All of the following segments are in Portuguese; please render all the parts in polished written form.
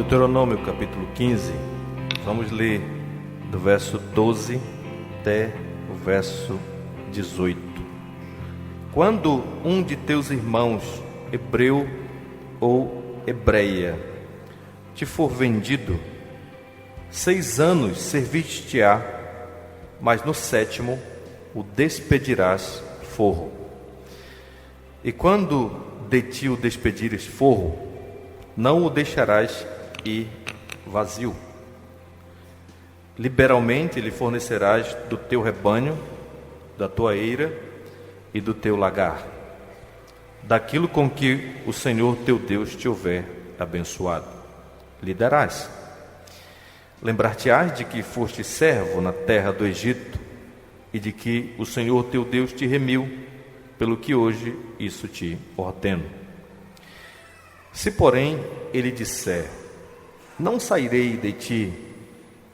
Deuteronômio capítulo 15, vamos ler do verso 12 até o verso 18. Quando um de teus irmãos, hebreu ou hebreia, te for vendido, 6 anos servir-te-á, mas no 7º o despedirás forro. E quando de ti o despedires forro, não o deixarás ir vazio. Liberalmente lhe fornecerás do teu rebanho, da tua eira e do teu lagar, daquilo com que o Senhor teu Deus te houver abençoado, lhe darás. Lembrar-te-ás de que foste servo na terra do Egito e de que o Senhor teu Deus te remiu, pelo que hoje isso te ordeno. Se, porém, ele disser: não sairei de ti,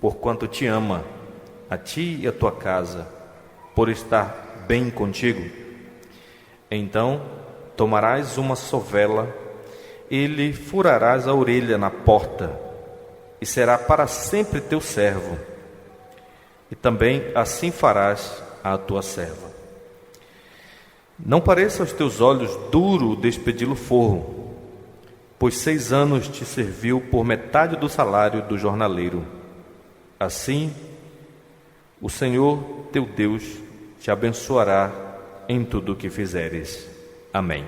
porquanto te ama, a ti e a tua casa, por estar bem contigo, então tomarás uma sovela e lhe furarás a orelha na porta, e será para sempre teu servo. E também assim farás à tua serva. Não pareça aos teus olhos duro despedi-lo forro, pois 6 anos te serviu por metade do salário do jornaleiro. Assim, o Senhor teu Deus te abençoará em tudo o que fizeres. Amém.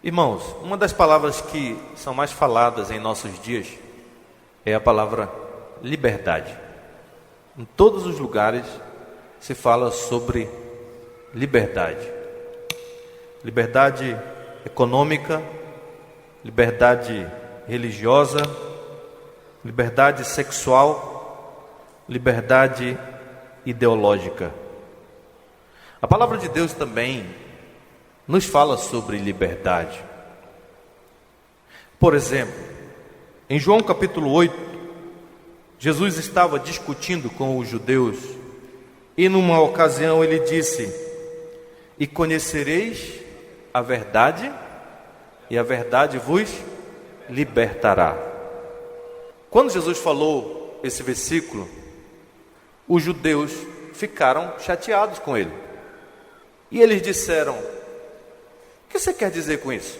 Irmãos, uma das palavras que são mais faladas em nossos dias é a palavra liberdade. Em todos os lugares se fala sobre liberdade. Liberdade econômica, liberdade religiosa, liberdade sexual, liberdade ideológica. A palavra de Deus também nos fala sobre liberdade. Por exemplo, em João capítulo 8, Jesus estava discutindo com os judeus e numa ocasião ele disse: e conhecereis a verdade, e a verdade vos libertará. Quando Jesus falou esse versículo, os judeus ficaram chateados com ele. E eles disseram: o que você quer dizer com isso?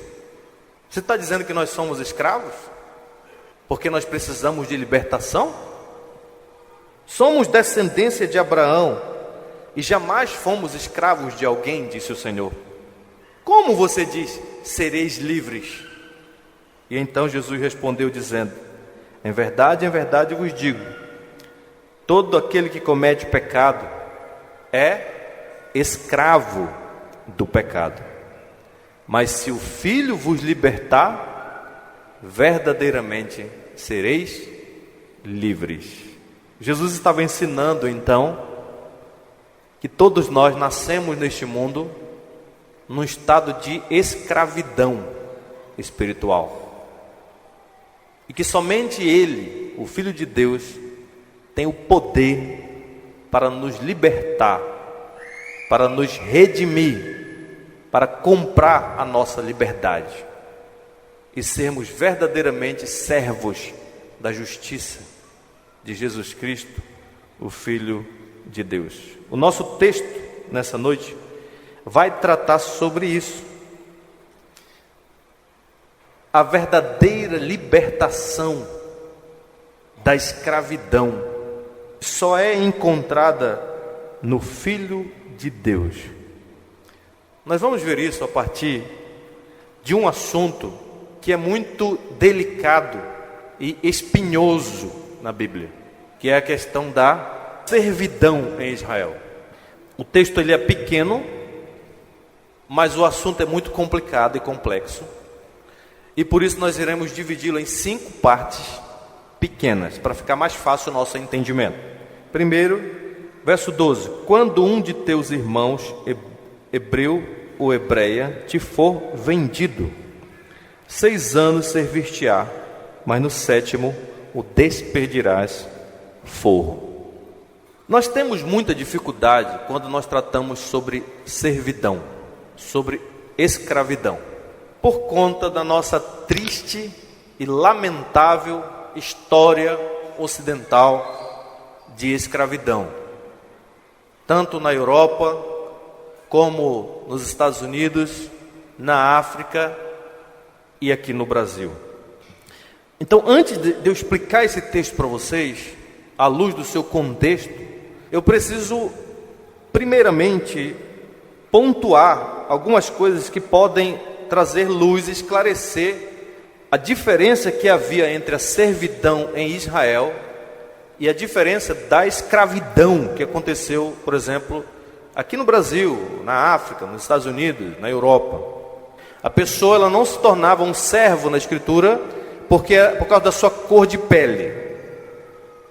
Você está dizendo que nós somos escravos? Porque nós precisamos de libertação? Somos descendência de Abraão e jamais fomos escravos de alguém, disse o Senhor. Como você diz, sereis livres? E então Jesus respondeu dizendo: em verdade vos digo, todo aquele que comete pecado é escravo do pecado. Mas se o Filho vos libertar, verdadeiramente sereis livres. Jesus estava ensinando então que todos nós nascemos neste mundo num estado de escravidão espiritual, e que somente Ele, o Filho de Deus, tem o poder para nos libertar, para nos redimir, para comprar a nossa liberdade e sermos verdadeiramente servos da justiça de Jesus Cristo, o Filho de Deus. O nosso texto nessa noite vai tratar sobre isso. A verdadeira libertação da escravidão só é encontrada no Filho de Deus. Nós vamos ver isso a partir de um assunto que é muito delicado e espinhoso na Bíblia, que é a questão da servidão em Israel. O texto ele é pequeno, mas o assunto é muito complicado e complexo, e por isso nós iremos dividi-lo em 5 partes pequenas, para ficar mais fácil o nosso entendimento. Primeiro, verso 12: quando um de teus irmãos, hebreu ou hebreia, te for vendido, 6 anos servir-te-á, mas no 7º o despedirás forro. Nós temos muita dificuldade quando nós tratamos sobre servidão, sobre escravidão, por conta da nossa triste e lamentável história ocidental de escravidão, tanto na Europa como nos Estados Unidos, na África e aqui no Brasil. Então, antes de eu explicar esse texto para vocês, à luz do seu contexto, eu preciso, primeiramente, pontuar algumas coisas que podem trazer luz, esclarecer a diferença que havia entre a servidão em Israel e a diferença da escravidão que aconteceu, por exemplo, aqui no Brasil, na África, nos Estados Unidos, na Europa. A pessoa ela não se tornava um servo na Escritura por causa da sua cor de pele.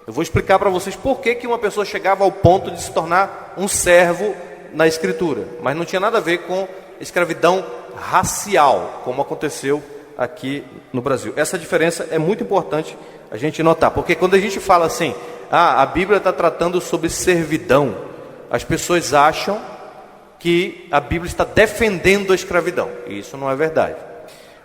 Eu vou explicar para vocês por que uma pessoa chegava ao ponto de se tornar um servo na Escritura, mas não tinha nada a ver com escravidão racial, como aconteceu aqui no Brasil. Essa diferença é muito importante a gente notar, porque quando a gente fala assim, a Bíblia está tratando sobre servidão, as pessoas acham que a Bíblia está defendendo a escravidão, e isso não é verdade.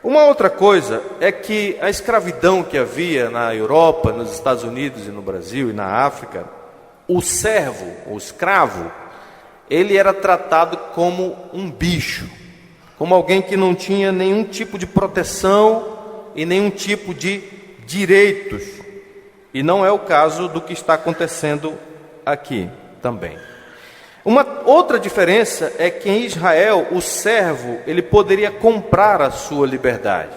Uma outra coisa é que a escravidão que havia na Europa, nos Estados Unidos e no Brasil e na África, o servo, o escravo, ele era tratado como um bicho, como alguém que não tinha nenhum tipo de proteção e nenhum tipo de direitos. E não é o caso do que está acontecendo aqui também. Uma outra diferença é que em Israel o servo ele poderia comprar a sua liberdade.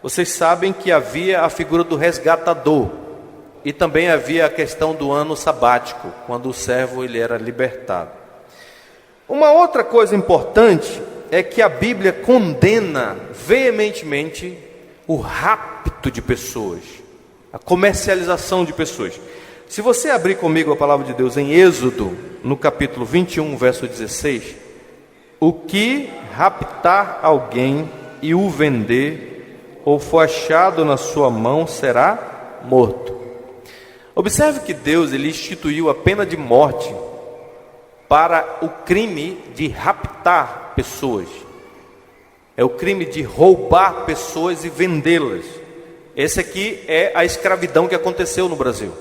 Vocês sabem que havia a figura do resgatador e também havia a questão do ano sabático, quando o servo ele era libertado. Uma outra coisa importante é que a Bíblia condena veementemente o rapto de pessoas, a comercialização de pessoas. Se você abrir comigo a palavra de Deus em Êxodo, no capítulo 21, verso 16, o que raptar alguém e o vender, ou for achado na sua mão, será morto. Observe que Deus ele instituiu a pena de morte para o crime de raptar pessoas. É o crime de roubar pessoas e vendê-las. Esse aqui é a escravidão que aconteceu no Brasil,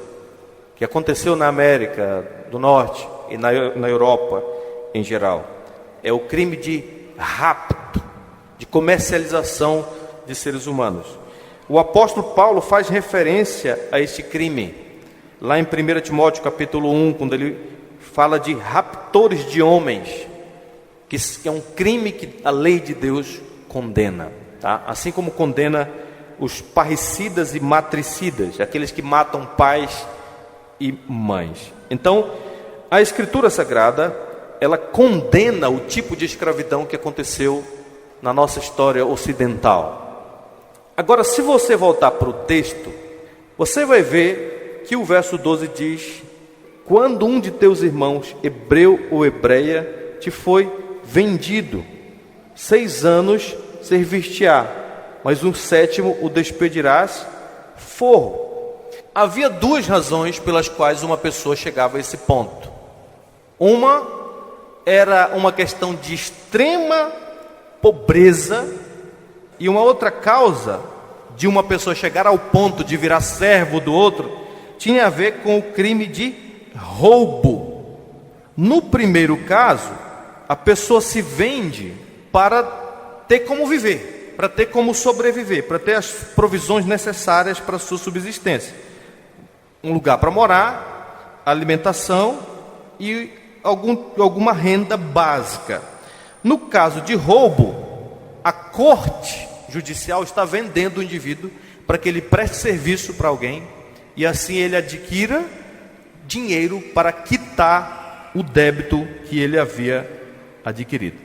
que aconteceu na América do Norte e na Europa em geral. É o crime de rapto, de comercialização de seres humanos. O apóstolo Paulo faz referência a este crime, lá em 1 Timóteo capítulo 1, quando ele fala de raptores de homens, que é um crime que a lei de Deus condena, tá? Assim como condena os parricidas e matricidas, aqueles que matam pais e mães. Então, a Escritura Sagrada, ela condena o tipo de escravidão que aconteceu na nossa história ocidental. Agora, se você voltar para o texto, você vai ver que o verso 12 diz: quando um de teus irmãos, hebreu ou hebreia, te foi vendido, 6 anos servir-te-á, mas um 7º o despedirás forro. Havia 2 razões pelas quais uma pessoa chegava a esse ponto. Uma era uma questão de extrema pobreza, e uma outra causa de uma pessoa chegar ao ponto de virar servo do outro tinha a ver com o crime de roubo. No primeiro caso, a pessoa se vende para ter como viver, para ter como sobreviver, para ter as provisões necessárias para a sua subsistência. Um lugar para morar, alimentação e alguma renda básica. No caso de roubo, a corte judicial está vendendo o indivíduo para que ele preste serviço para alguém e assim ele adquira dinheiro para quitar o débito que ele havia adquirido.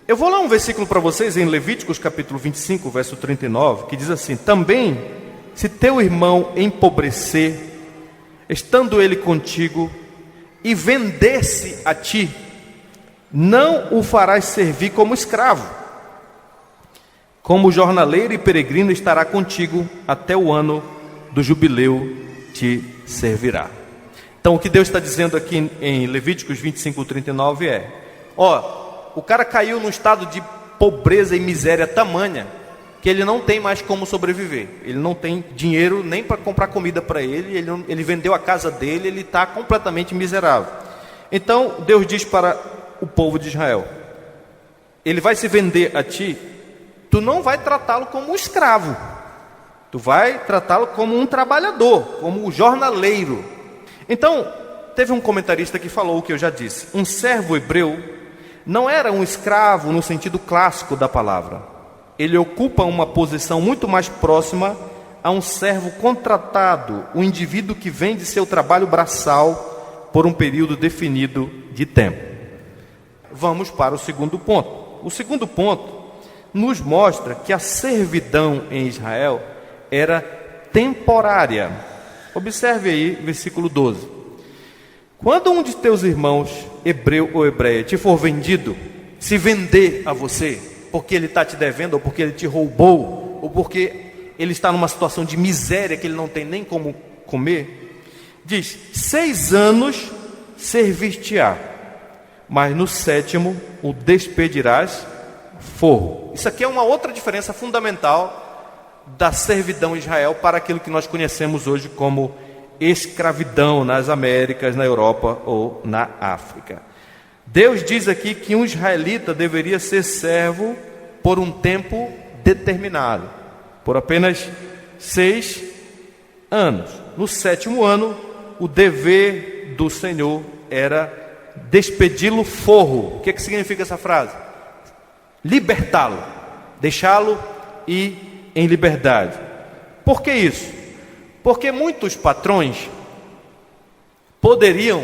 Eu vou ler um versículo para vocês em Levíticos capítulo 25, verso 39, que diz assim: também, se teu irmão empobrecer, estando ele contigo, e vender-se a ti, não o farás servir como escravo. Como jornaleiro e peregrino estará contigo, até o ano do jubileu te servirá. Então o que Deus está dizendo aqui em Levíticos 25, 39 é: o cara caiu num estado de pobreza e miséria tamanha que ele não tem mais como sobreviver. Ele não tem dinheiro nem para comprar comida para ele, ele vendeu a casa dele, ele está completamente miserável. Então Deus diz para o povo de Israel: ele vai se vender a ti, tu não vai tratá-lo como um escravo, tu vai tratá-lo como um trabalhador, como um jornaleiro. Então, teve um comentarista que falou o que eu já disse: um servo hebreu não era um escravo no sentido clássico da palavra. Ele ocupa uma posição muito mais próxima a um servo contratado, um indivíduo que vende seu trabalho braçal por um período definido de tempo. Vamos para o segundo ponto. O segundo ponto nos mostra que a servidão em Israel era temporária. Observe aí, versículo 12. Quando um de teus irmãos, hebreu ou hebreia, te for vendido, se vender a você, porque ele está te devendo, ou porque ele te roubou, ou porque ele está numa situação de miséria que ele não tem nem como comer, diz: 6 anos servir-te-á, mas no 7º o despedirás forro. Isso aqui é uma outra diferença fundamental da servidão em Israel para aquilo que nós conhecemos hoje como escravidão nas Américas, na Europa ou na África. Deus diz aqui que um israelita deveria ser servo por um tempo determinado, por apenas 6 anos. No 7º ano, o dever do Senhor era despedi-lo forro. O que significa essa frase? Libertá-lo, deixá-lo ir em liberdade. Por que isso? Porque muitos patrões poderiam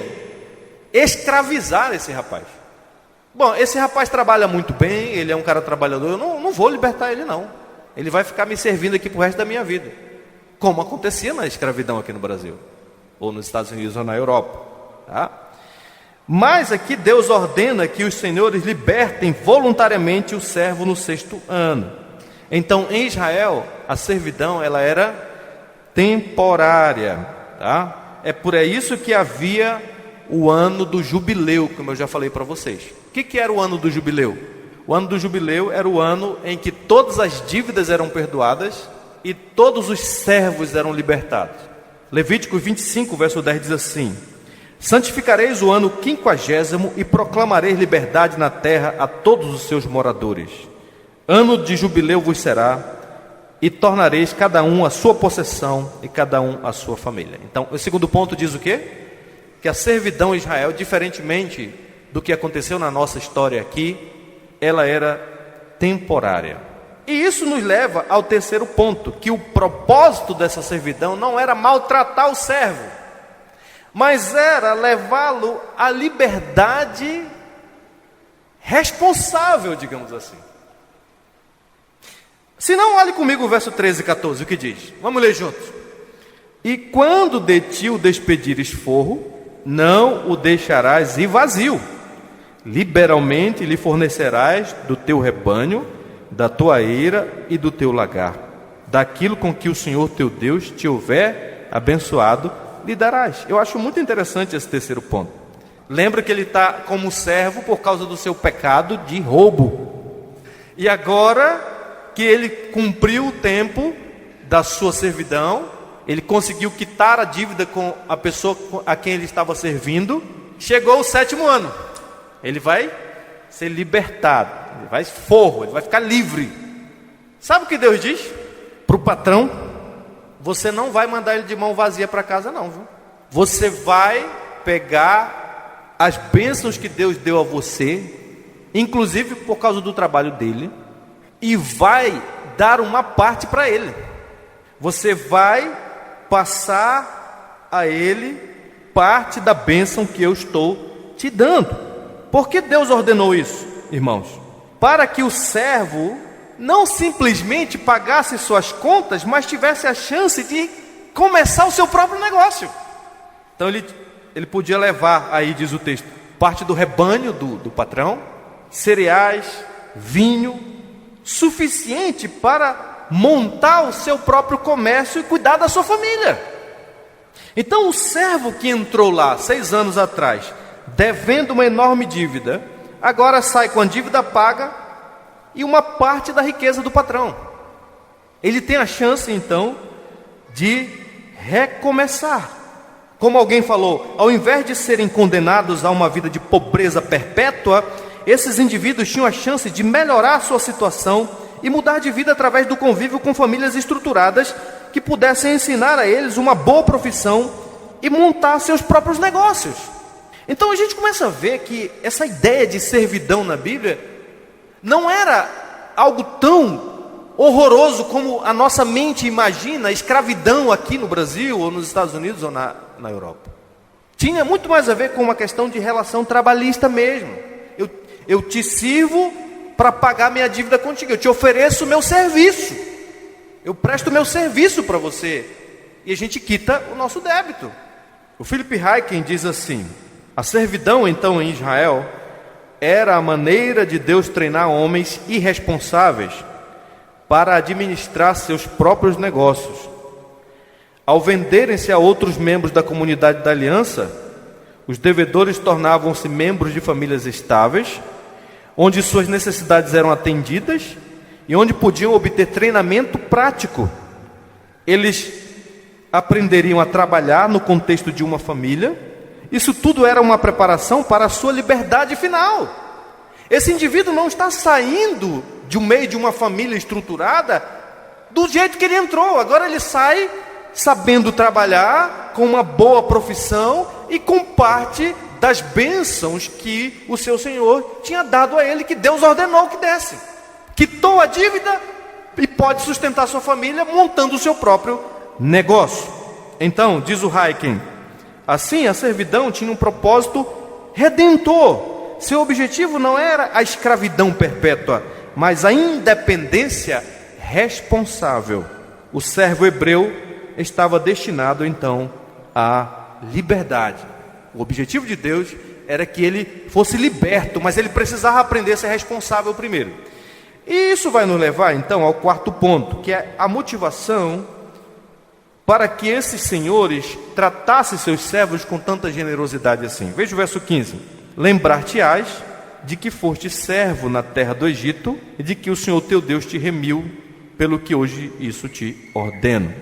escravizar esse rapaz. Bom, esse rapaz trabalha muito bem, ele é um cara trabalhador, eu não vou libertar ele não. Ele vai ficar me servindo aqui pro resto da minha vida. Como acontecia na escravidão aqui no Brasil, ou nos Estados Unidos ou na Europa, tá? Mas aqui Deus ordena que os senhores libertem voluntariamente o servo no 6º ano. Então, em Israel, a servidão ela era temporária, tá? É por isso que havia o ano do jubileu, como eu já falei para vocês. O que era o ano do jubileu? O ano do jubileu era o ano em que todas as dívidas eram perdoadas e todos os servos eram libertados. Levítico 25, verso 10 diz assim: santificareis o ano 50º e proclamareis liberdade na terra a todos os seus moradores. Ano de jubileu vos será, e tornareis cada um a sua possessão e cada um a sua família. Então, o segundo ponto diz o quê? Que a servidão em Israel, diferentemente do que aconteceu na nossa história aqui, ela era temporária. E isso nos leva ao terceiro ponto, que o propósito dessa servidão não era maltratar o servo, mas era levá-lo à liberdade responsável, digamos assim. Se não, olhe comigo o verso 13 e 14, o que diz? Vamos ler juntos. E quando de ti o despedires forro, não o deixarás ir vazio. Liberalmente lhe fornecerás do teu rebanho, da tua eira e do teu lagar. Daquilo com que o Senhor teu Deus te houver abençoado, lhe darás. Eu acho muito interessante esse terceiro ponto. Lembra que ele está como servo por causa do seu pecado de roubo. E agora que ele cumpriu o tempo da sua servidão, ele conseguiu quitar a dívida com a pessoa a quem ele estava servindo, chegou o 7º ano. Ele vai ser libertado, ele vai forro, ele vai ficar livre. Sabe o que Deus diz para o patrão? Você não vai mandar ele de mão vazia para casa não, viu? Você vai pegar as bênçãos que Deus deu a você, inclusive por causa do trabalho dele, e vai dar uma parte para ele. Você vai passar a ele parte da bênção que eu estou te dando. Por que Deus ordenou isso, irmãos? Para que o servo não simplesmente pagasse suas contas, mas tivesse a chance de começar o seu próprio negócio. Então ele podia levar, aí diz o texto, parte do rebanho do patrão, cereais, vinho, suficiente para montar o seu próprio comércio e cuidar da sua família. Então o servo que entrou lá 6 anos atrás, devendo uma enorme dívida, agora sai com a dívida paga e uma parte da riqueza do patrão. Ele tem a chance então de recomeçar. Como alguém falou, ao invés de serem condenados a uma vida de pobreza perpétua, esses indivíduos tinham a chance de melhorar a sua situação e mudar de vida através do convívio com famílias estruturadas que pudessem ensinar a eles uma boa profissão e montar seus próprios negócios. Então a gente começa a ver que essa ideia de servidão na Bíblia não era algo tão horroroso como a nossa mente imagina, a escravidão aqui no Brasil, ou nos Estados Unidos, ou na Europa. Tinha muito mais a ver com uma questão de relação trabalhista mesmo. Eu te sirvo para pagar minha dívida contigo, eu te ofereço o meu serviço, eu presto o meu serviço para você, e a gente quita o nosso débito. O Philip Ryken diz assim: a servidão então em Israel era a maneira de Deus treinar homens irresponsáveis para administrar seus próprios negócios. Ao venderem-se a outros membros da comunidade da aliança, os devedores tornavam-se membros de famílias estáveis, onde suas necessidades eram atendidas e onde podiam obter treinamento prático. Eles aprenderiam a trabalhar no contexto de uma família. Isso tudo era uma preparação para a sua liberdade final. Esse indivíduo não está saindo de um meio de uma família estruturada do jeito que ele entrou. Agora ele sai sabendo trabalhar, com uma boa profissão e com parte das bênçãos que o seu Senhor tinha dado a ele, que Deus ordenou que desse. Quitou a dívida e pode sustentar sua família montando o seu próprio negócio. Então, diz o Ryken, assim a servidão tinha um propósito redentor. Seu objetivo não era a escravidão perpétua, mas a independência responsável. O servo hebreu estava destinado então à liberdade. O objetivo de Deus era que ele fosse liberto, mas ele precisava aprender a ser responsável primeiro. E isso vai nos levar então ao quarto ponto, que é a motivação para que esses senhores tratassem seus servos com tanta generosidade assim. Veja o verso 15: lembrar-te-ás de que foste servo na terra do Egito e de que o Senhor teu Deus te remiu, pelo que hoje isso te ordeno.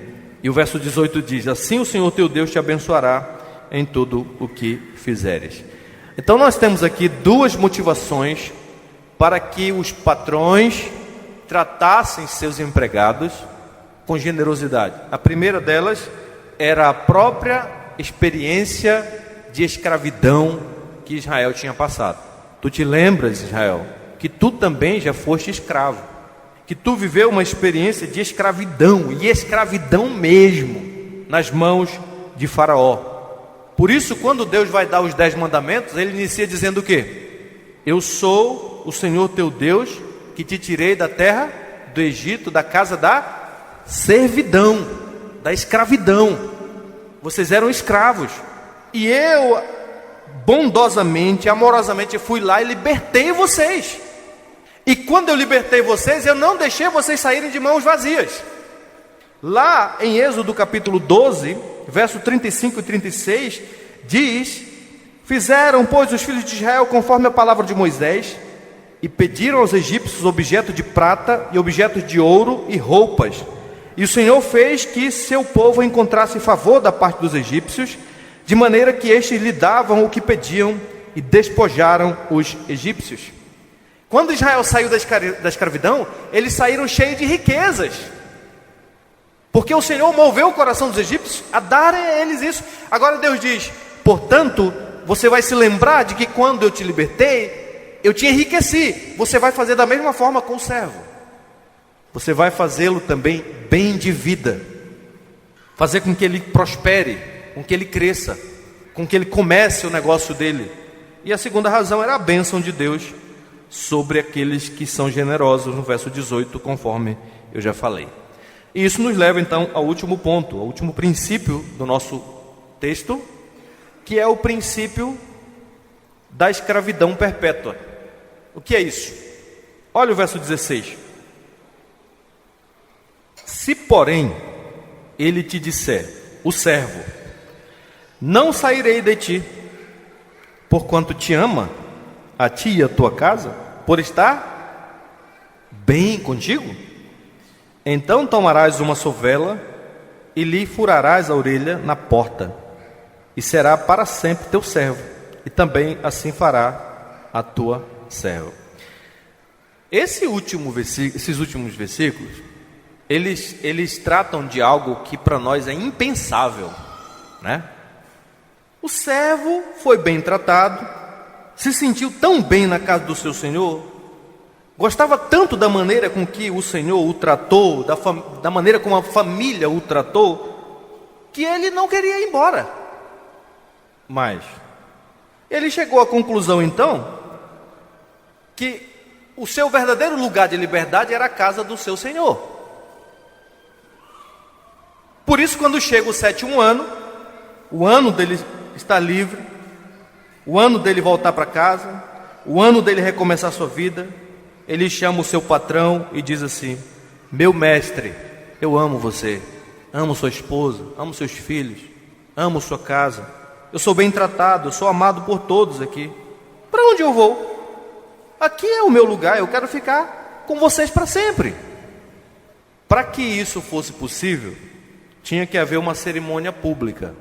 E o verso 18 diz: assim o Senhor teu Deus te abençoará em tudo o que fizeres. Então nós temos aqui duas motivações para que os patrões tratassem seus empregados com generosidade. A primeira delas era a própria experiência de escravidão que Israel tinha passado. Tu te lembras, Israel, que tu também já foste escravo, que tu viveu uma experiência de escravidão, e escravidão mesmo, nas mãos de Faraó. Por isso, quando Deus vai dar os 10 mandamentos, ele inicia dizendo o quê? Eu sou o Senhor teu Deus, que te tirei da terra do Egito, da casa da servidão, da escravidão. Vocês eram escravos, e eu bondosamente, amorosamente fui lá e libertei vocês. E quando eu libertei vocês, eu não deixei vocês saírem de mãos vazias. Lá em Êxodo capítulo 12, verso 35 e 36, diz: fizeram, pois, os filhos de Israel conforme a palavra de Moisés, e pediram aos egípcios objetos de prata e objetos de ouro e roupas. E o Senhor fez que seu povo encontrasse favor da parte dos egípcios, de maneira que estes lhe davam o que pediam, e despojaram os egípcios. Quando Israel saiu da escravidão, eles saíram cheios de riquezas, porque o Senhor moveu o coração dos egípcios a darem a eles isso. Agora Deus diz: portanto, você vai se lembrar de que quando eu te libertei, eu te enriqueci. Você vai fazer da mesma forma com o servo. Você vai fazê-lo também bem de vida, fazer com que ele prospere, com que ele cresça, com que ele comece o negócio dele. E a segunda razão era a bênção de Deus sobre aqueles que são generosos, no verso 18, conforme eu já falei. E isso nos leva então ao último ponto, ao último princípio do nosso texto, que é o princípio da escravidão perpétua. O que é isso? Olha o verso 16: se porém ele te disser, o servo, não sairei de ti, porquanto te ama, a ti e a tua casa, por estar bem contigo, Então tomarás uma sovela e lhe furarás a orelha na porta, e será para sempre teu servo, e também assim fará a tua serva. Esses últimos versículos, eles tratam de algo que para nós é impensável, né? O servo foi bem tratado, se sentiu tão bem na casa do seu senhor, gostava tanto da maneira com que o Senhor o tratou, da maneira como a família o tratou, que ele não queria ir embora. Mas ele chegou à conclusão então que o seu verdadeiro lugar de liberdade era a casa do seu Senhor. Por isso, quando chega o 7º ano, o ano dele estar livre, o ano dele voltar para casa, o ano dele recomeçar a sua vida, ele chama o seu patrão e diz assim: meu mestre, eu amo você, amo sua esposa, amo seus filhos, amo sua casa, eu sou bem tratado, eu sou amado por todos aqui. Para onde eu vou? Aqui é o meu lugar, eu quero ficar com vocês para sempre. Para que isso fosse possível, tinha que haver uma cerimônia pública.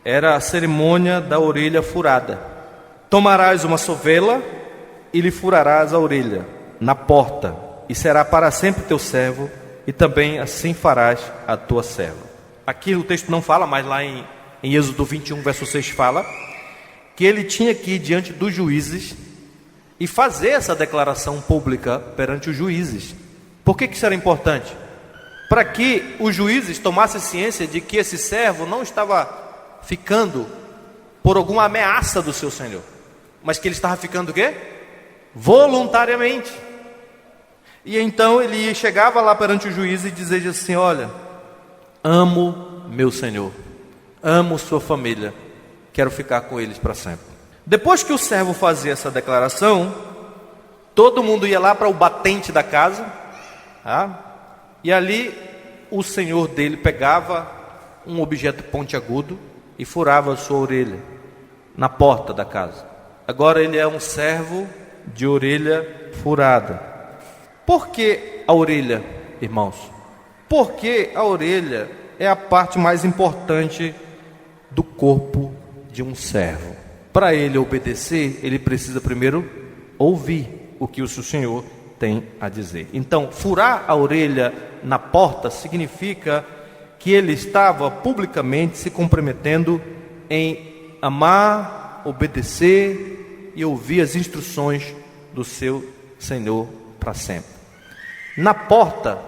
Era a cerimônia da orelha furada. Tomarás uma sovela e lhe furarás a orelha na porta, e será para sempre teu servo, e também assim farás a tua serva. Aqui o texto não fala, mas lá em Êxodo 21, verso 6 fala que ele tinha que ir diante dos juízes e fazer essa declaração pública perante os juízes. Por que isso era importante? Para que os juízes tomassem ciência de que esse servo não estava ficando por alguma ameaça do seu senhor, mas que ele estava ficando o quê? Voluntariamente. E então ele chegava lá perante o juiz e dizia assim: olha, amo meu senhor, amo sua família, quero ficar com eles para sempre. Depois que o servo fazia essa declaração, todo mundo ia lá para o batente da casa, tá? E ali o senhor dele pegava um objeto pontiagudo e furava a sua orelha na porta da casa. Agora ele é um servo de orelha furada. Por que a orelha, irmãos? Porque a orelha é a parte mais importante do corpo de um servo. Para ele obedecer, ele precisa primeiro ouvir o que o seu senhor tem a dizer. Então, furar a orelha na porta significa que ele estava publicamente se comprometendo em amar, obedecer e ouvir as instruções do seu Senhor para sempre. Na porta,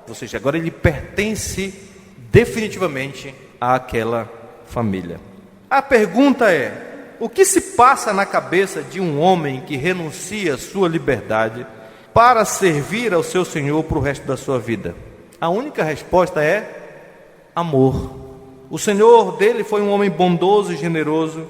ou seja, agora ele pertence definitivamente àquela família. A pergunta é: o que se passa na cabeça de um homem que renuncia à sua liberdade para servir ao seu Senhor para o resto da sua vida? A única resposta é amor. O Senhor dele foi um homem bondoso e generoso.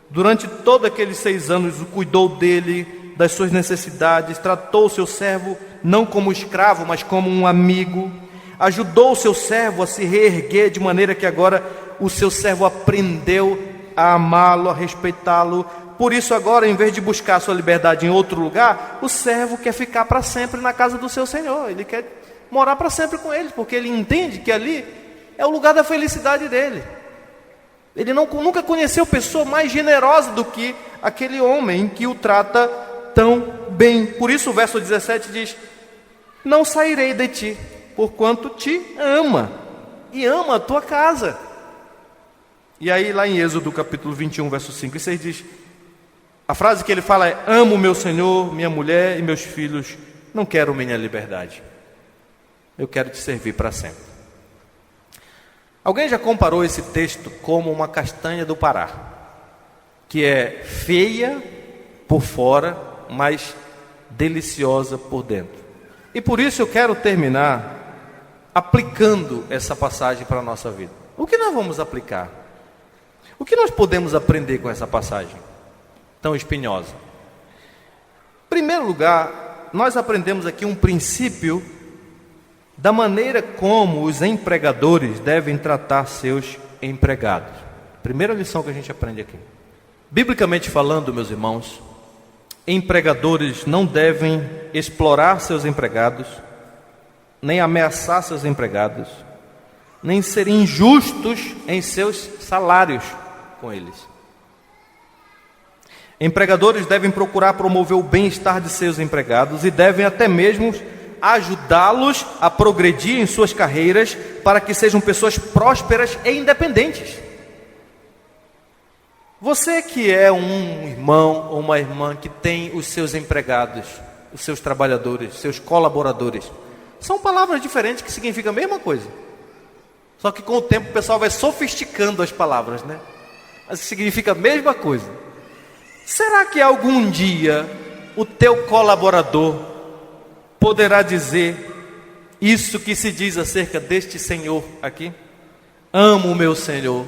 Durante todos aqueles 6 anos, cuidou dele, das suas necessidades, tratou o seu servo não como escravo, mas como um amigo. Ajudou o seu servo a se reerguer, de maneira que agora o seu servo aprendeu a amá-lo, a respeitá-lo. Por isso agora, em vez de buscar a sua liberdade em outro lugar, o servo quer ficar para sempre na casa do seu Senhor. Ele quer morar para sempre com ele, porque ele entende que ali é o lugar da felicidade dele. Ele nunca conheceu pessoa mais generosa do que aquele homem que o trata tão bem. Por isso o verso 17 diz: não sairei de ti, porquanto te ama, e ama a tua casa. E aí lá em Êxodo capítulo 21, verso 5 e 6 diz, a frase que ele fala é: amo meu Senhor, minha mulher e meus filhos, não quero minha liberdade, eu quero te servir para sempre. Alguém já comparou esse texto como uma castanha do Pará, que é feia por fora, mas deliciosa por dentro. E por isso eu quero terminar aplicando essa passagem para a nossa vida. O que nós vamos aplicar? O que nós podemos aprender com essa passagem tão espinhosa? Em primeiro lugar, nós aprendemos aqui um princípio da maneira como os empregadores devem tratar seus empregados. Primeira lição que a gente aprende aqui. Biblicamente falando, meus irmãos, empregadores não devem explorar seus empregados, nem ameaçar seus empregados, nem ser injustos em seus salários com eles. Empregadores devem procurar promover o bem-estar de seus empregados e devem até mesmo ajudá-los a progredir em suas carreiras para que sejam pessoas prósperas e independentes. Você que é um irmão ou uma irmã que tem os seus empregados, os seus trabalhadores, seus colaboradores, são palavras diferentes que significam a mesma coisa. Só que com o tempo o pessoal vai sofisticando as palavras, né? Mas significa a mesma coisa. Será que algum dia o teu colaborador poderá dizer isso que se diz acerca deste Senhor aqui? Amo o meu Senhor,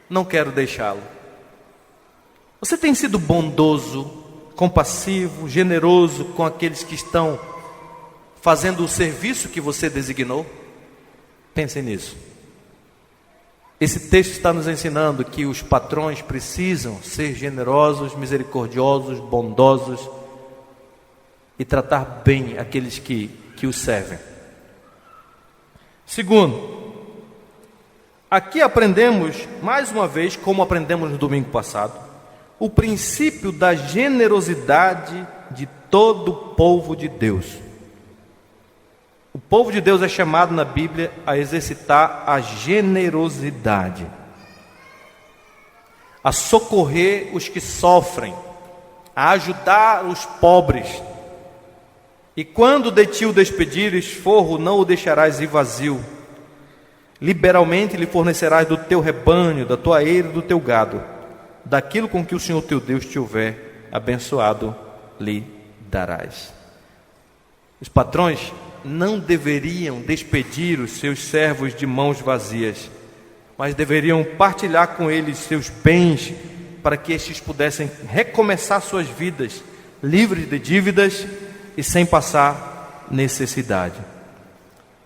não quero deixá-lo. Você tem sido bondoso, compassivo, generoso com aqueles que estão fazendo o serviço que você designou? Pensem nisso. Esse texto está nos ensinando que os patrões precisam ser generosos, misericordiosos, bondosos e tratar bem aqueles que os servem. Segundo, aqui aprendemos, mais uma vez, como aprendemos no domingo passado, o princípio da generosidade de todo o povo de Deus. O povo de Deus é chamado na Bíblia a exercitar a generosidade, a socorrer os que sofrem, a ajudar os pobres. E quando de ti o despedires, forro, não o deixarás ir vazio. Liberalmente lhe fornecerás do teu rebanho, da tua eira e do teu gado. Daquilo com que o Senhor teu Deus te houver abençoado, lhe darás. Os patrões não deveriam despedir os seus servos de mãos vazias, mas deveriam partilhar com eles seus bens, para que estes pudessem recomeçar suas vidas, livres de dívidas e sem passar necessidade.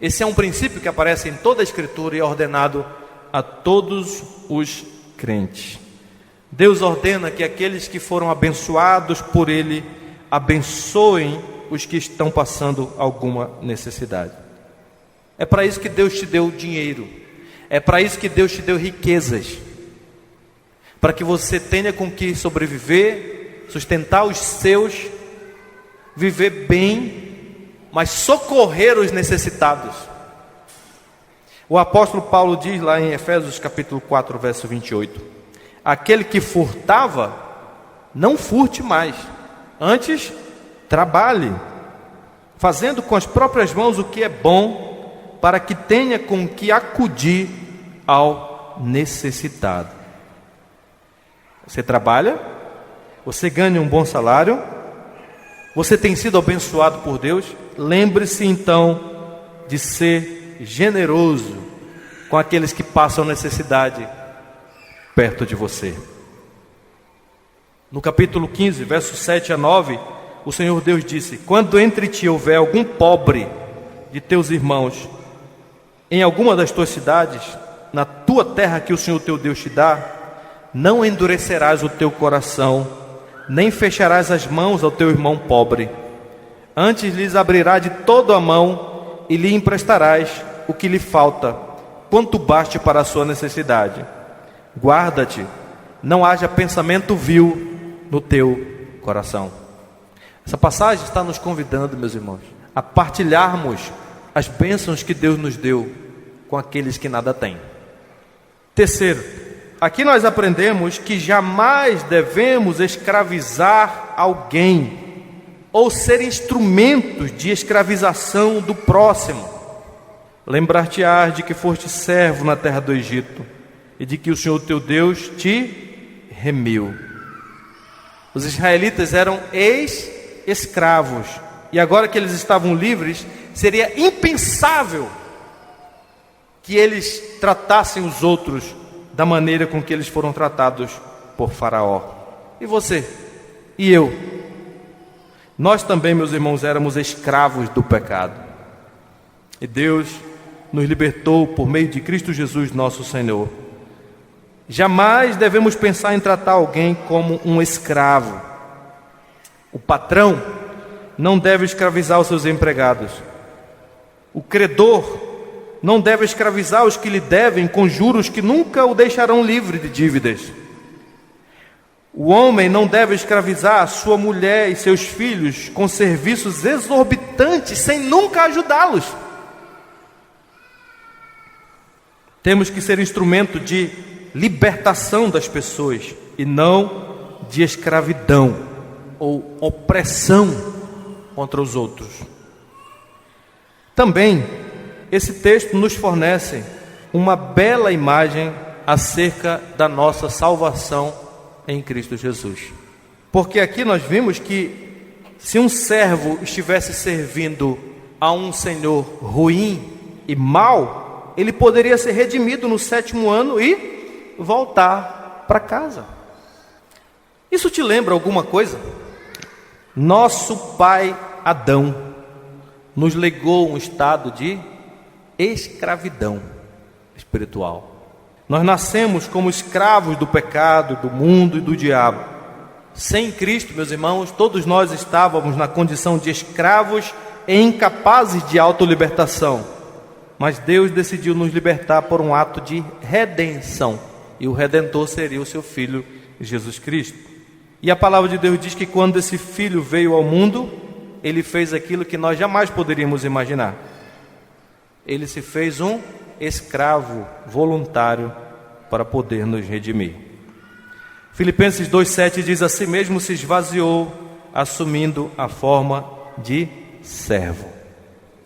Esse é um princípio que aparece em toda a Escritura e é ordenado a todos os crentes. Deus ordena que aqueles que foram abençoados por Ele abençoem os que estão passando alguma necessidade. É para isso que Deus te deu dinheiro, é para isso que Deus te deu riquezas, para que você tenha com que sobreviver, sustentar os seus, viver bem, mas socorrer os necessitados. O apóstolo Paulo diz lá em Efésios capítulo 4, verso 28, aquele que furtava, não furte mais, antes trabalhe, fazendo com as próprias mãos o que é bom, para que tenha com que acudir ao necessitado. Você trabalha, você ganha um bom salário, você tem sido abençoado por Deus. Lembre-se então de ser generoso com aqueles que passam necessidade perto de você. No capítulo 15, versos 7 a 9, o Senhor Deus disse: quando entre ti houver algum pobre de teus irmãos, em alguma das tuas cidades, na tua terra que o Senhor teu Deus te dá, não endurecerás o teu coração, nem fecharás as mãos ao teu irmão pobre. Antes lhes abrirás de toda a mão e lhe emprestarás o que lhe falta, quanto baste para a sua necessidade. Guarda-te, não haja pensamento vil no teu coração. Essa passagem está nos convidando, meus irmãos, a partilharmos as bênçãos que Deus nos deu com aqueles que nada têm. Terceiro, aqui nós aprendemos que jamais devemos escravizar alguém ou ser instrumentos de escravização do próximo. Lembrar-te-ás de que foste servo na terra do Egito e de que o Senhor teu Deus te remiu. Os israelitas eram ex-escravos e agora que eles estavam livres, seria impensável que eles tratassem os outros da maneira com que eles foram tratados por Faraó. E você? E eu? Nós também, meus irmãos, éramos escravos do pecado. E Deus nos libertou por meio de Cristo Jesus, nosso Senhor. Jamais devemos pensar em tratar alguém como um escravo. O patrão não deve escravizar os seus empregados. O credor não deve escravizar os que lhe devem com juros que nunca o deixarão livre de dívidas. O homem não deve escravizar sua mulher e seus filhos com serviços exorbitantes sem nunca ajudá-los. Temos que ser instrumento de libertação das pessoas e não de escravidão ou opressão contra os outros. Também, esse texto nos fornece uma bela imagem acerca da nossa salvação em Cristo Jesus. Porque aqui nós vimos que se um servo estivesse servindo a um senhor ruim e mau, ele poderia ser redimido no 7º ano e voltar para casa. Isso te lembra alguma coisa? Nosso pai Adão nos legou um estado de escravidão espiritual. Nós nascemos como escravos do pecado, do mundo e do diabo. Sem Cristo, meus irmãos, todos nós estávamos na condição de escravos e incapazes de autolibertação. Mas Deus decidiu nos libertar por um ato de redenção. E o Redentor seria o seu Filho, Jesus Cristo. E a palavra de Deus diz que quando esse Filho veio ao mundo, Ele fez aquilo que nós jamais poderíamos imaginar. Ele se fez um escravo voluntário para poder nos redimir. Filipenses 2,7 diz: a si mesmo se esvaziou, assumindo a forma de servo.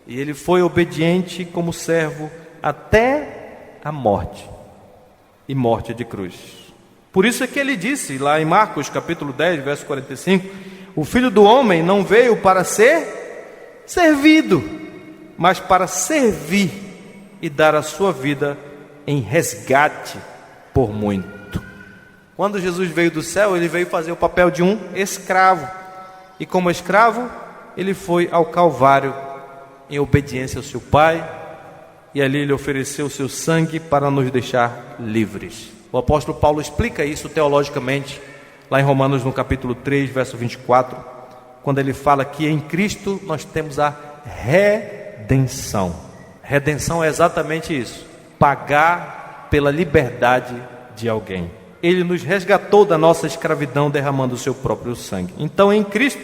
E ele foi obediente como servo até a morte, e morte de cruz. Por isso é que ele disse lá em Marcos capítulo 10, verso 45, o Filho do Homem não veio para ser servido, mas para servir e dar a sua vida em resgate por muito. Quando Jesus veio do céu, ele veio fazer o papel de um escravo. E como escravo, ele foi ao Calvário em obediência ao seu Pai, e ali ele ofereceu o seu sangue para nos deixar livres. O apóstolo Paulo explica isso teologicamente, lá em Romanos no capítulo 3, verso 24, quando ele fala que em Cristo nós temos a redenção. Redenção é exatamente isso: pagar pela liberdade de alguém. Ele nos resgatou da nossa escravidão derramando o seu próprio sangue. Então em Cristo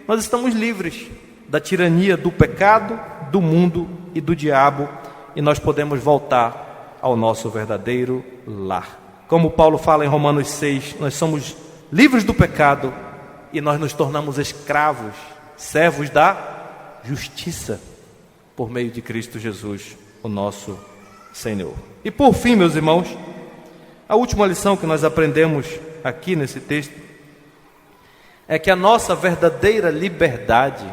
nós estamos livres da tirania do pecado, do mundo e do diabo, e nós podemos voltar ao nosso verdadeiro lar. Como Paulo fala em Romanos 6, nós somos livres do pecado e nós nos tornamos escravos, servos da justiça, por meio de Cristo Jesus, o nosso Senhor. E por fim, meus irmãos, a última lição que nós aprendemos aqui nesse texto é que a nossa verdadeira liberdade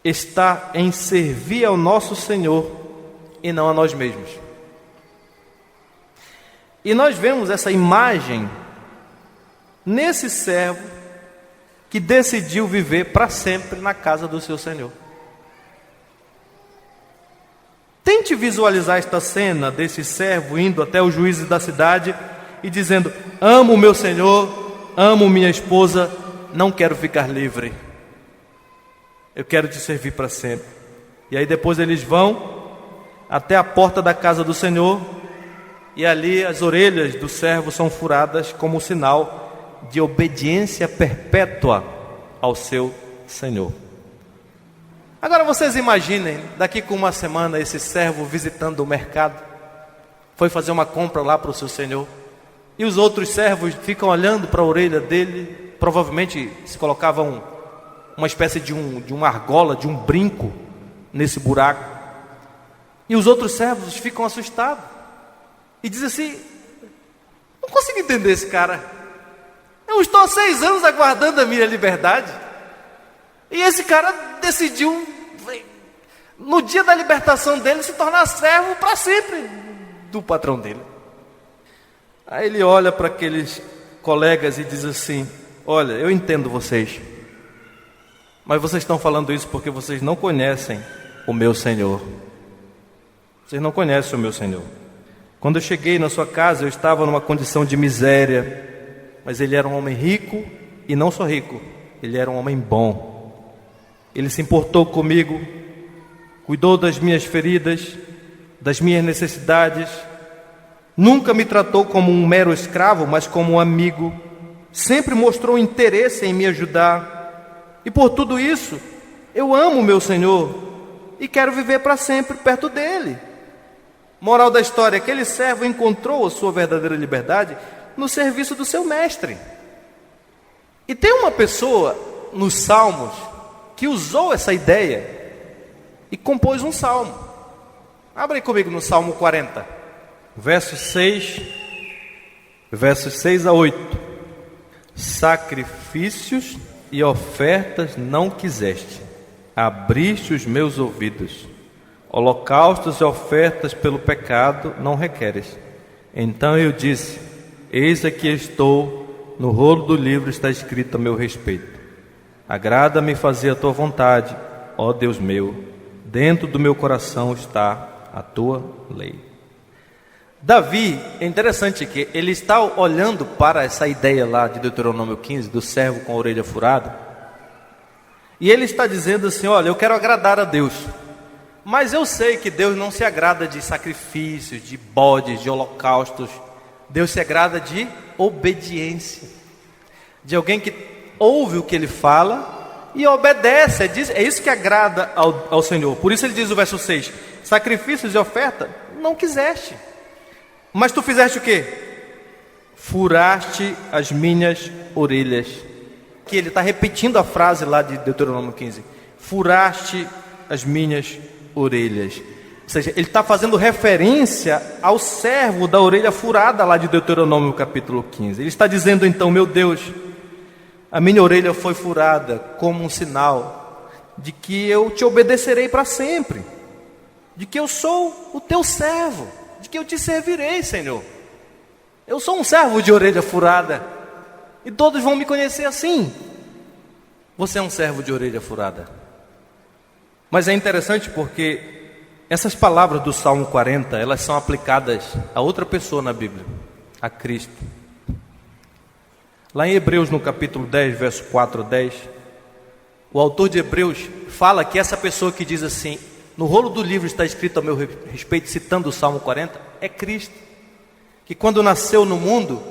está em servir ao nosso Senhor e não a nós mesmos. E nós vemos essa imagem nesse servo que decidiu viver para sempre na casa do seu Senhor. Tente visualizar esta cena desse servo indo até os juízes da cidade e dizendo: amo o meu Senhor, amo minha esposa, não quero ficar livre, eu quero te servir para sempre. E aí depois eles vão até a porta da casa do Senhor, e ali as orelhas do servo são furadas como sinal de obediência perpétua ao seu Senhor. Agora vocês imaginem, daqui com uma semana, esse servo visitando o mercado, foi fazer uma compra lá para o seu Senhor, e os outros servos ficam olhando para a orelha dele, provavelmente se colocavam uma espécie de uma argola, de um brinco nesse buraco, e os outros servos ficam assustados, e dizem assim: não consigo entender esse cara, eu estou há 6 anos aguardando a minha liberdade, e esse cara decidiu, no dia da libertação dele, se tornar servo para sempre do patrão dele. Aí ele olha para aqueles colegas e diz assim: olha, eu entendo vocês, mas vocês estão falando isso porque vocês não conhecem o meu Senhor. Vocês não conhecem o meu Senhor. Quando eu cheguei na sua casa, eu estava numa condição de miséria, mas ele era um homem rico, e não só rico, ele era um homem bom. Ele se importou comigo, cuidou das minhas feridas, das minhas necessidades, nunca me tratou como um mero escravo, mas como um amigo, sempre mostrou interesse em me ajudar, e por tudo isso, eu amo meu Senhor e quero viver para sempre perto dele. Moral da história: aquele servo encontrou a sua verdadeira liberdade no serviço do seu mestre. E tem uma pessoa nos Salmos que usou essa ideia e compôs um salmo. Abre aí comigo no Salmo 40, versos 6 a 8. Sacrifícios e ofertas não quiseste, abriste os meus ouvidos. Holocaustos e ofertas pelo pecado não requeres. Então eu disse: eis aqui estou, no rolo do livro está escrito a meu respeito. Agrada-me fazer a tua vontade, ó Deus meu, dentro do meu coração está a tua lei. Davi, é interessante que ele está olhando para essa ideia lá de Deuteronômio 15, do servo com a orelha furada, e ele está dizendo assim: olha, eu quero agradar a Deus, mas eu sei que Deus não se agrada de sacrifícios, de bodes, de holocaustos. Deus se agrada de obediência, de alguém que ouve o que ele fala e obedece. É isso que agrada ao Senhor. Por isso ele diz no verso 6: sacrifícios e oferta não quiseste, mas tu fizeste o quê? Furaste as minhas orelhas. Que ele está repetindo a frase lá de Deuteronômio 15: furaste as minhas orelhas. Ou seja, ele está fazendo referência ao servo da orelha furada lá de Deuteronômio capítulo 15. Ele está dizendo então: meu Deus, a minha orelha foi furada como um sinal de que eu te obedecerei para sempre, de que eu sou o teu servo, de que eu te servirei, Senhor. Eu sou um servo de orelha furada e todos vão me conhecer assim. Você é um servo de orelha furada. Mas é interessante porque essas palavras do Salmo 40, elas são aplicadas a outra pessoa na Bíblia, a Cristo. Lá em Hebreus, no capítulo 10, verso 4 a 10, o autor de Hebreus fala que essa pessoa que diz assim: no rolo do livro está escrito a meu respeito, citando o Salmo 40, é Cristo. Que quando nasceu no mundo,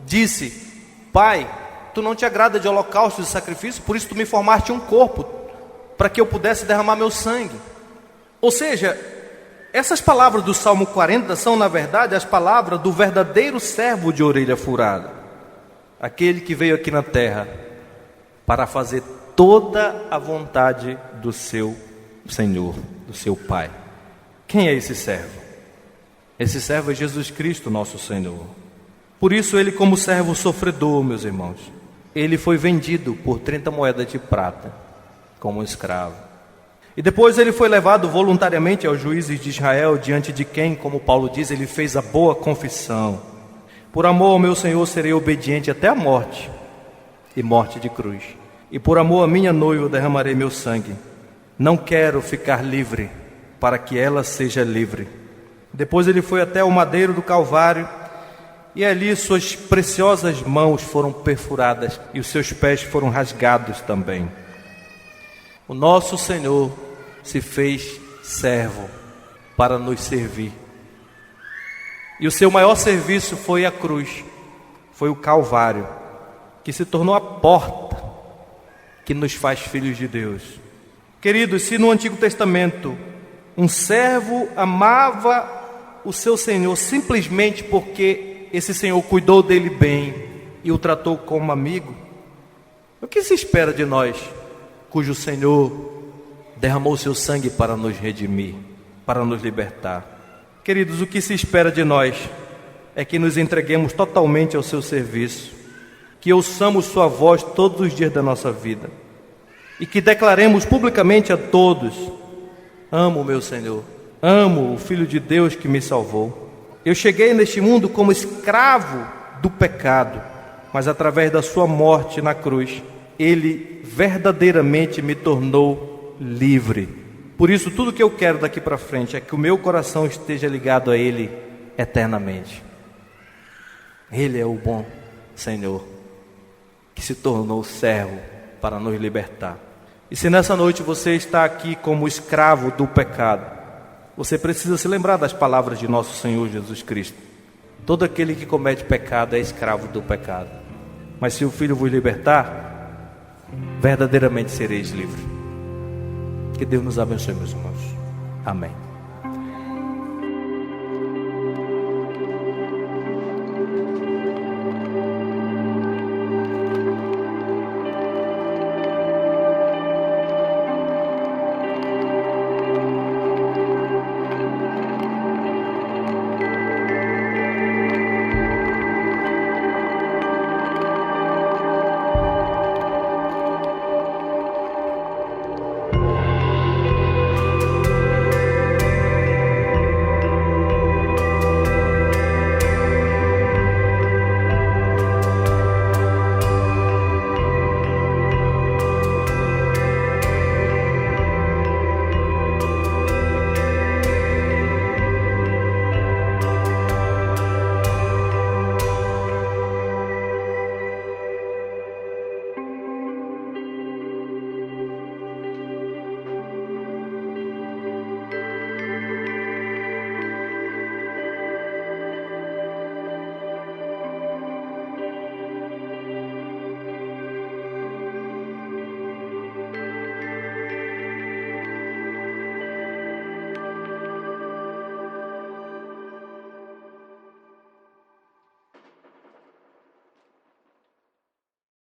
disse: Pai, tu não te agrada de holocaustos e sacrifícios, por isso tu me formaste um corpo, para que eu pudesse derramar meu sangue. Ou seja, essas palavras do Salmo 40 são, na verdade, as palavras do verdadeiro servo de orelha furada, aquele que veio aqui na terra para fazer toda a vontade do seu Senhor, do seu Pai. Quem é esse servo? Esse servo é Jesus Cristo, nosso Senhor. Por isso ele, como servo sofredor, meus irmãos, ele foi vendido por 30 moedas de prata como um escravo. E depois ele foi levado voluntariamente aos juízes de Israel, diante de quem, como Paulo diz, ele fez a boa confissão: por amor ao meu Senhor serei obediente até a morte, e morte de cruz. E por amor à minha noiva derramarei meu sangue. Não quero ficar livre, para que ela seja livre. Depois ele foi até o madeiro do Calvário, e ali suas preciosas mãos foram perfuradas, e os seus pés foram rasgados também. O nosso Senhor se fez servo para nos servir. E o seu maior serviço foi a cruz, foi o Calvário, que se tornou a porta que nos faz filhos de Deus. Queridos, se no Antigo Testamento um servo amava o seu Senhor simplesmente porque esse Senhor cuidou dele bem e o tratou como amigo, o que se espera de nós, cujo Senhor derramou seu sangue para nos redimir, para nos libertar? Queridos, o que se espera de nós é que nos entreguemos totalmente ao seu serviço, que ouçamos sua voz todos os dias da nossa vida e que declaremos publicamente a todos: amo o meu Senhor, amo o Filho de Deus que me salvou. Eu cheguei neste mundo como escravo do pecado, mas através da sua morte na cruz, ele verdadeiramente me tornou livre. Por isso, tudo que eu quero daqui para frente é que o meu coração esteja ligado a Ele eternamente. Ele é o bom Senhor, que se tornou servo para nos libertar. E se nessa noite você está aqui como escravo do pecado, você precisa se lembrar das palavras de nosso Senhor Jesus Cristo. Todo aquele que comete pecado é escravo do pecado. Mas se o Filho vos libertar, verdadeiramente sereis livres. Que Deus nos abençoe, meus irmãos. Amém.